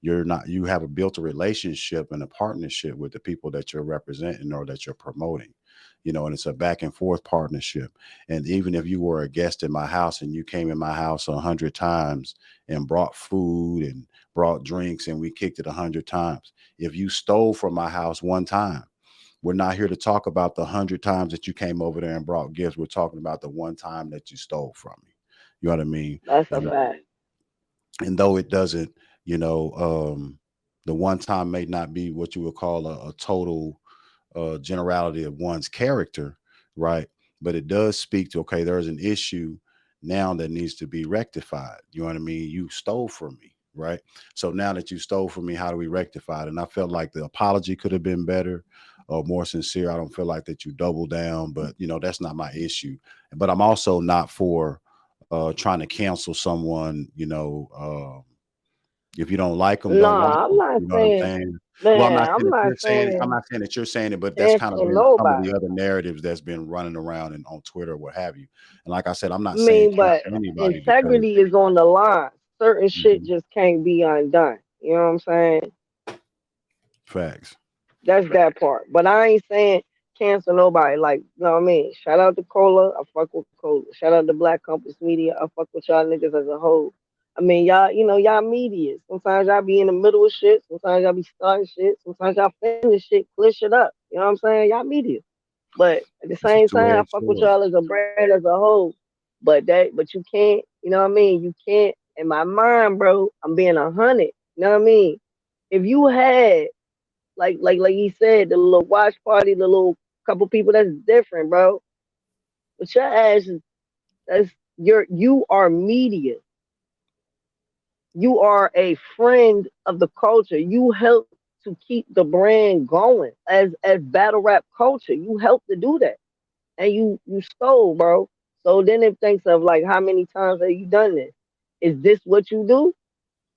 you have a built a relationship and a partnership with the people that you're representing or that you're promoting, you know, and it's a back and forth partnership. And even if you were a guest in my house and you came in my house 100 times and brought food and brought drinks and we kicked it 100 times, if you stole from my house one time, we're not here to talk about the 100 times that you came over there and brought gifts. We're talking about the one time that you stole from me. You know what I mean? That's a And fact. and though it doesn't, you know, the one time may not be what you would call a total generality of one's character, right? But it does speak to, okay, there's an issue now that needs to be rectified. You know what I mean? You stole from me, right? So now that you stole from me, how do we rectify it? And I felt like the apology could have been better or more sincere. I don't feel like that you doubled down, but you know, that's not my issue. But I'm also not for trying to cancel someone, you know, if you don't like them, No, don't like I'm them. not You know what I'm saying, saying? Well, I'm man, not saying I'm that not you're saying I'm saying not saying that you're saying it, but that's kind of cancel been some of nobody. the other narratives that's been running around and on Twitter, what have you. And like I said, I'm I not saying mean, but cancel anybody because integrity is on the line. Certain shit Mhm, just can't be undone. You know what I'm saying? facts. That's that part. But I ain't saying cancel nobody. Like, you know what I mean? Shout out to Cola. I fuck with Cola. Shout out to Black Compass Media. I fuck with y'all niggas as a whole. I mean, y'all, you know, y'all media. Sometimes y'all be in the middle of shit. Sometimes y'all be starting shit. Sometimes y'all finish shit, clear shit up. You know what I'm saying? Y'all media. But at the It's a same time, I two-edged fuck with sword. y'all as a brand as a whole. But you can't, you know what I mean? You can't. In my mind, bro, I'm being 100. You know what I mean? If you had like he said, the little watch party, the little couple people, that's different, bro. But your ass is that's you are media. You are a friend of the culture. You help to keep the brand going as battle rap culture. You help to do that. And you stole, bro. So then it thinks of like how many times have you done this? Is this what you do?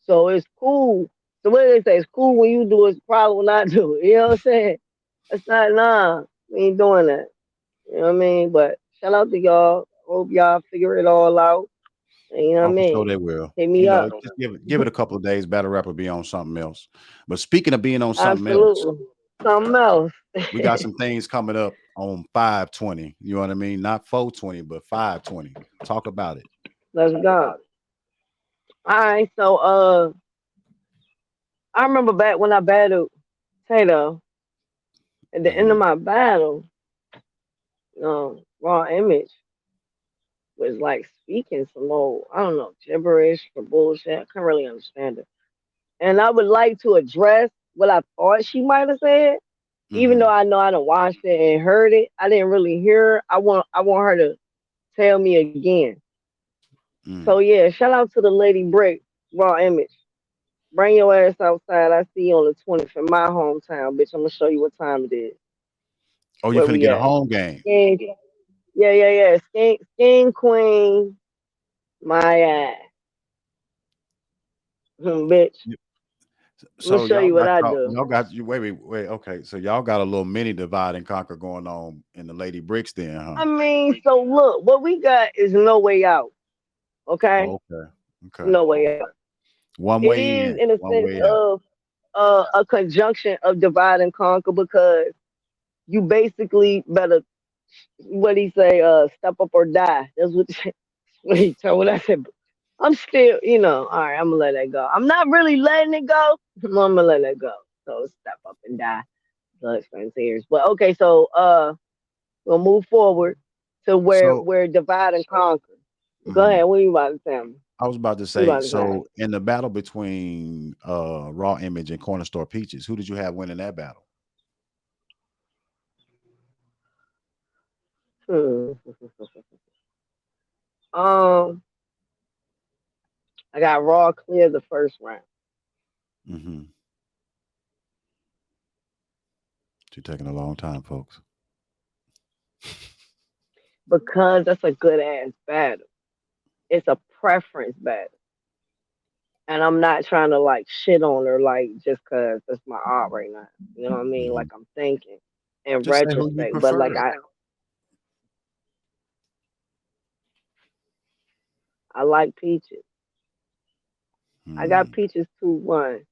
So it's cool. So what do they say? It's cool when you do it, it's probably when I do it. You know what I'm saying? It's not nah. We ain't doing that. You know what I mean? But shout out to y'all. Hope y'all figure it all out. And you know what I Oh, for sure mean? they will. Hit You me know, up. just give it a couple of days. Battle Rap will be on something else. But speaking of being on something else, Absolutely. Something else. we got some things coming up on 520. You know what I mean? Not 420, but 520. Talk about it. Let's go. All right. So I remember back when I battled Tato. At the end of Hmm. my battle, Raw Image was like speaking some old, I don't know, gibberish or bullshit. I can't really understand it. And I would like to address what I thought she might have said, even though Hmm. I know I done watched it and heard it. I didn't really hear her. I want her to tell me again. So Mm. yeah, shout out to the Lady Brick Raw Image. Bring your ass outside. I see you on the 20th in my hometown, bitch. I'm gonna show you what time it is. Oh, you Where finna we get a at? home game. Skin, yeah. Skin Queen, my ass, bitch. Y- I'm gonna So show you what I do. y'all got you wait. Okay. So y'all got a little mini divide and conquer going on in the Lady Bricks then, huh? I mean, so look, what we got is no way out. Okay, Oh, okay. Okay. no way out. One It way is in, in a one sense way out. of a conjunction of divide and conquer because you basically better what he say, step up or die. That's what, what he told. I said, I'm still, all right, I'm gonna let that go. I'm not really letting it go. I'm gonna let that go. So step up and die. Blood, sweat, and tears. But okay, so we'll move forward to where So where divide and conquer. Go mhm. ahead. What you about to tell me? I was about to What you say, about to say? so in the battle between Raw Image and Corner Store Peaches, who did you have winning that battle? Hmm. Um, I got Raw clear the first round, Mm-hmm. You're taking a long time, folks. because that's a good ass battle. It's a preference battle. And I'm not trying to like shit on her like just cause that's my art right now. You know what I mean? Mhm. Like I'm thinking in Just say who you retrospect. But like prefer. I like Peaches. I got Hmm. Peaches 2-1,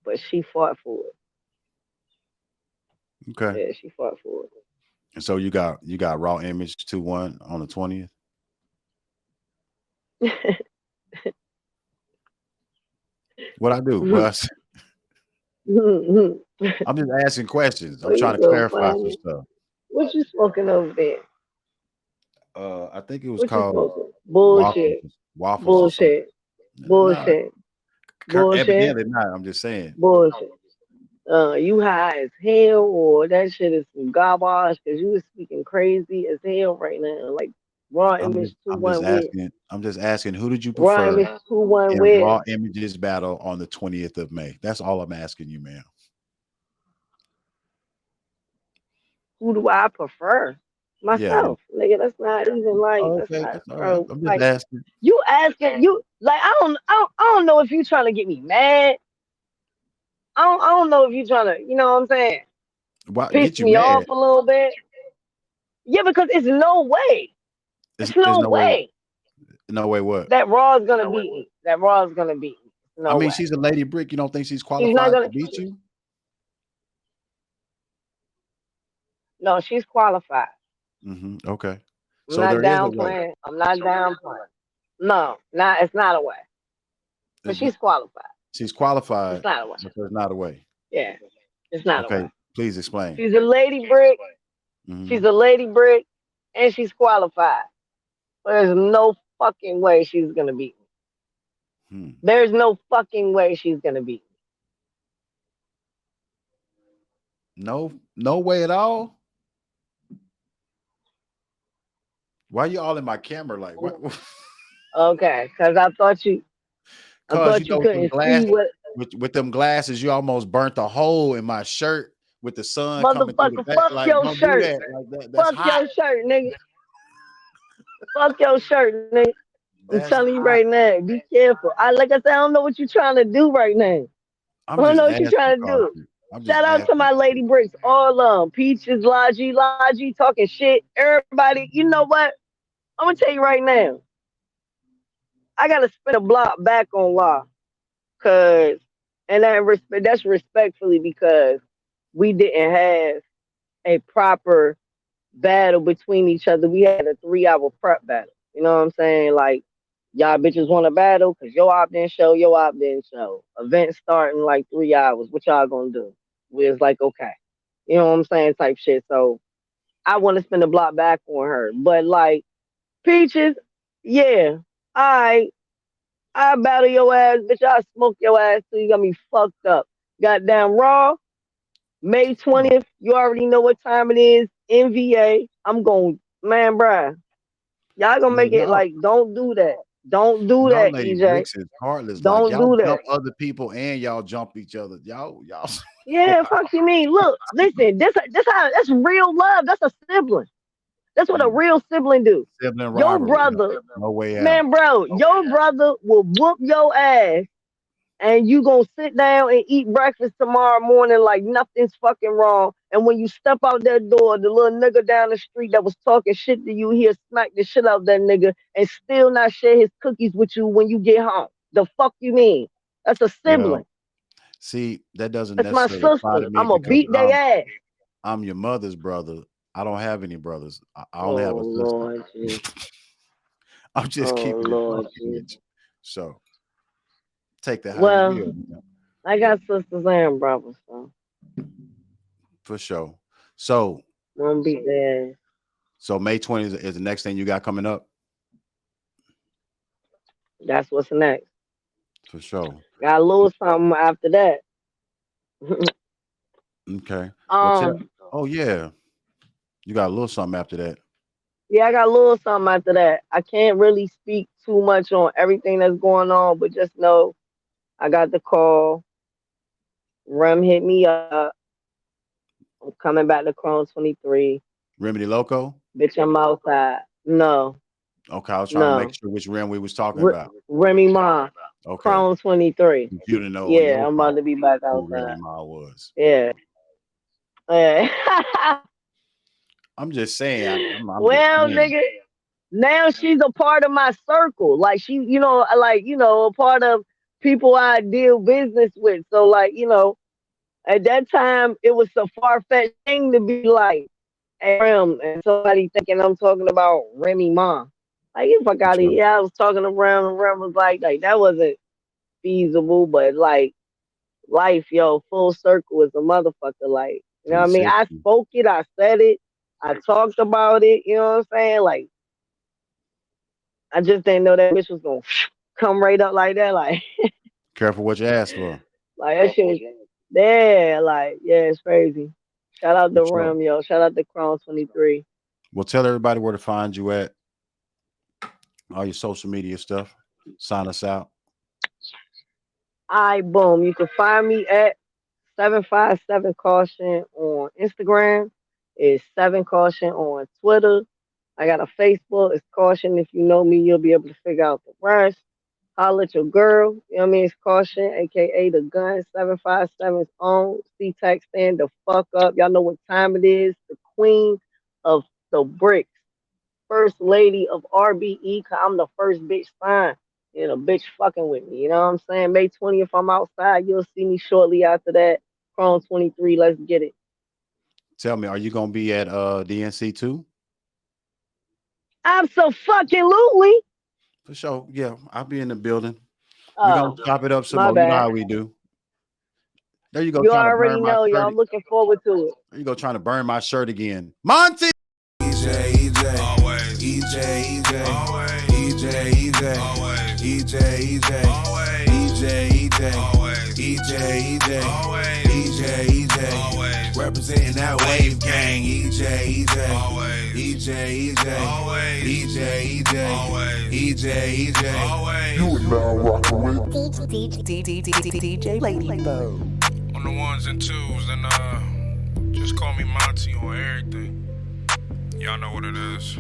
but she fought for Okay. it. Yeah, she fought for And so you got raw image 2-1 on the 20th. it. What I do? Well, I'm just asking questions. I'm Well, trying you to so clarify some funny. stuff. What you smoking over there? I think it was What you called smoking? Bullshit. waffles or something. Bullshit. No, Bullshit. Bullshit. evidently not. I'm just saying. Bullshit. You high as hell, or that shit is some garbage because you was speaking crazy as hell right now. Like raw image two I'm just one with asking. I'm just asking. Who did you raw prefer image 2-1 in with. Raw Images battle on the 20th of May? That's all I'm asking you, ma'am. Who do I prefer? Yeah. Myself, nigga. That's not even like Oh, that's okay, not, that's all right. bro. I'm just Like asking. you asking you like I don't know if you trying to get me mad. I don't know if you trying to you know what I'm saying Why piss get you me off mad? a little bit. Yeah, because it's no way. There's, It's there's no no way. way No way. What? that Raw's gonna beat me. That Raw's gonna beat me. I No mean, way. she's a lady brick. You don't think she's She's not qualified to gonna. beat you? No, she's qualified. Okay. I'm So not there is a way. downplaying. I'm not downplaying. No, not it's not a way. But It's n- she's qualified. She's It's qualified, not a way. but there's not a way. Yeah, it's not a way. Okay. Please explain. She's a lady brick. Hmm. She's a lady brick, and she's qualified. But there's no fucking way she's gonna beat me. Hmm. There's no fucking way she's gonna beat me. No, no way at all. Why you all in my camera? Like what? Okay, because I Cause you thought you know with them couldn't see glass what with them glasses, you almost burnt a hole in my shirt with the sun coming through the motherfucker. back. Fuck Like, your don't do shirt. that. Like that's Fuck hot. your shirt, nigga. Fuck your shirt, nigga. I'm That's telling you hot. right now, be careful. Like I said, I don't know what you're trying to do right now. I I'm don't just know what you're asking, trying to do. Caution. I'm just Shout out to asking. my lady bricks, all of them. Peaches, Logi, talking shit. Everybody, you know what? I'm gonna tell you right now. I gotta spin a block back on Law, cause and that's respectfully because we didn't have a proper battle between each other. We had a 3 hour prep battle. You know what I'm saying? Like y'all bitches want to battle because your op didn't show, your op didn't show. Event starting like 3 hours. What y'all gonna do? We was like, okay. You know what I'm saying? Type shit. So I want to spin the block back on her. But like Peaches, yeah. I battle your ass, bitch. I smoke your ass till you got me fucked up. Goddamn Raw, May Oh, 20th. You already know what time it is. NVA. I'm going, man, bruh. Y'all gonna yeah, make it like, don't do that. Don't do y'all that, lady EJ. bricks is heartless. Like Don't y'all do that. jump other people and y'all jump each other. Y'all. Yeah, fuck you mean. Look, listen, that's real love. That's a sibling. That's what a Mm, real sibling do. sibling Your rivalry. brother, No way out. man, bro, your brother will whoop your ass and you gonna sit down and eat breakfast tomorrow morning like nothing's fucking wrong. And when you step out that door, the little nigga down the street that was talking shit to you, he'll smack the shit out that nigga and still not share his cookies with you when you get home. The fuck you mean? That's a sibling. Well, see, that doesn't That's my necessarily apply to sister. me I'ma because beat their ass. I'm your mother's brother. I don't have any brothers. I only have Oh a sister. Lord Jesus. I'm just Oh keeping it Lord funky with Jesus. you. So take that how you Well, will, I got sisters and brothers, so for sure. So I'm gonna beat their ass. so May 20th is the next thing you got coming up That's what's next. for sure. Got a little something after that. Okay. What's up? um, Oh yeah, you got a little something after that. yeah, I got a little something after that. I can't really speak too much on everything that's going on, but just know I got the call. Rem hit me up. I'm coming back to Chrome 23. Remedy Loco? Bitch, I'm outside. No, Okay, I was trying to make no. sure which rim we was talking about. Remy Ma, Okay. Chrome 23. You didn't know on Yeah, your I'm part about to be back who Remy outside. Ma was. Yeah. Yeah. I'm just saying. I'm just Well, saying. nigga, now she's a part of my circle. Like she, a part of people I deal business with. So like, at that time it was a far-fetched thing to be like, hey, Rem, and somebody thinking I'm talking about Remy Ma. Like, you fuck For out of sure. here. Yeah, I was talking to Rem, and Rem was like that wasn't feasible, but like life, yo, full circle is a motherfucker. Like, you know what I mean? I 360. spoke it, I said it, I talked about it, you know what I'm saying? Like, I just didn't know that bitch was gonna come right up like that. Like, Careful what you ask for. like that shit was, yeah, like, yeah, it's crazy. Shout out For to sure. Rem, yo. Shout out to Crown 23. Well, tell everybody where to find you at. All your social media stuff. Sign us out. All right, boom. You can find me at 757 Caution on Instagram. It's 7 Caution on Twitter. I got a Facebook. It's Caution. If you know me, you'll be able to figure out the rest. Holla at your girl. You know what I mean? It's Caution, aka the gun. 757's on. C-Tech, stand the fuck up. Y'all know what time it is. The queen of the bricks. First lady of RBE. Cause I'm the first bitch signed. You know, bitch fucking with me. You know what I'm saying? May 20th, I'm outside. You'll see me shortly after that. Chrome 23. Let's get it. Tell me, are you gonna be at DNC too? Absolutely. For sure. Yeah, I'll be in the building. We're gonna chop it up some My more. You know bad. how we do. There you go, You trying to already burn my know, shirt. y'all. I'm looking forward to it. There you go, trying to burn my shirt again. Monty! EJ, always. EJ, always. EJ, always. EJ, always. EJ, always. EJ, always. EJ, always. Representing that wave gang. EJ, always. EJ, always. EJ, always. EJ, always. You are now rocking with DJ Ladybug. On the ones and twos, and just call me Monty on everything. Y'all know what it is.